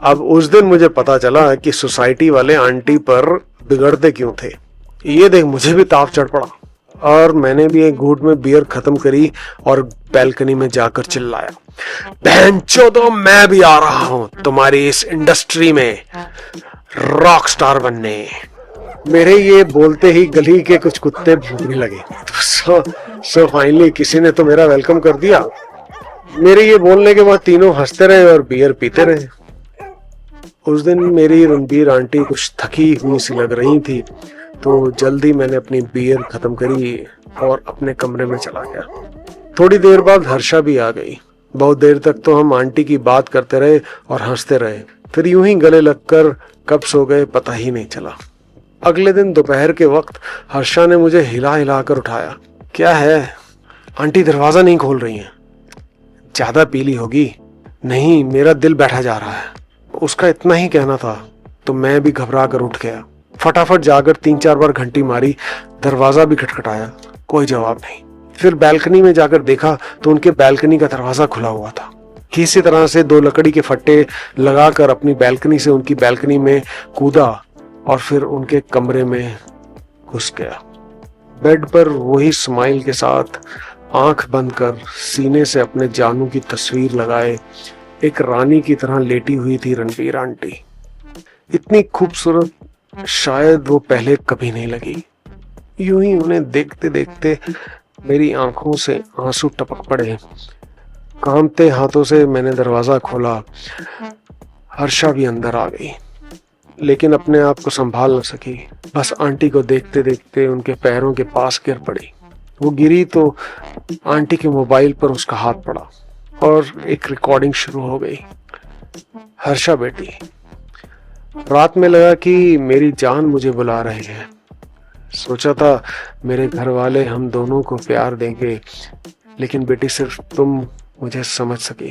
अब उस दिन मुझे पता चला कि सोसाइटी वाले आंटी पर बिगड़ते क्यों थे। ये देख मुझे भी ताव चढ़ पड़ा और मैंने भी एक घूंट में बियर खत्म करी और बैल्कनी में जाकर चिल्लाया, बहनचोदो मैं भी आ रहा हूं तुम्हारी इस इंडस्ट्री में रॉक स्टार बनने। मेरे ये बोलते ही गली के कुछ कुत्ते भौंकने लगे। सो फाइनली किसी ने तो मेरा वेलकम कर दिया। मेरे ये बोलने के बाद तीनों हंसते रहे और बियर पीते रहे। उस दिन मेरी रणबीर आंटी कुछ थकी हुई सी लग रही थी, तो जल्दी मैंने अपनी बियर खत्म करी और अपने कमरे में चला गया। थोड़ी देर बाद हर्षा भी आ गई। बहुत देर तक तो हम आंटी की बात करते रहे और हंसते रहे, फिर यूं ही गले लगकर कब सो गए पता ही नहीं चला। अगले दिन दोपहर के वक्त हर्षा ने मुझे हिला हिला कर उठाया। क्या है आंटी, दरवाजा नहीं खोल रही हैं? ज्यादा पीली होगी। नहीं, मेरा दिल बैठा जा रहा है। उसका इतना ही कहना था तो मैं भी घबरा कर उठ गया। फटाफट जाकर 3-4 बार घंटी मारी, दरवाजा भी खटखटाया, कोई जवाब नहीं। फिर बैल्कनी में जाकर देखा तो उनके बैल्कनी का दरवाजा खुला हुआ था। किसी तरह से 2 लकड़ी के फट्टे लगाकर अपनी बैल्कनी से उनकी बैल्कनी में कूदा और फिर उनके कमरे में घुस गया। बेड पर वही स्माइल के साथ आंख बंद कर सीने से अपने जानू की तस्वीर लगाए एक रानी की तरह लेटी हुई थी रणबीर आंटी। इतनी खूबसूरत शायद वो पहले कभी नहीं लगी। यूं ही उन्हें देखते देखते मेरी आंखों से आंसू टपक पड़े। कांपते हाथों से मैंने दरवाजा खोला। हर्षा भी अंदर आ गई, लेकिन अपने आप को संभाल न सकी। बस आंटी को देखते देखते उनके पैरों के पास गिर पड़ी। वो गिरी तो आंटी के मोबाइल पर उसका हाथ पड़ा और एक रिकॉर्डिंग शुरू हो गई। हर्षा बेटी, रात में लगा कि मेरी जान मुझे बुला रहे हैं। सोचा था मेरे घर वाले हम दोनों को प्यार देंगे, लेकिन बेटी सिर्फ तुम मुझे समझ सकी।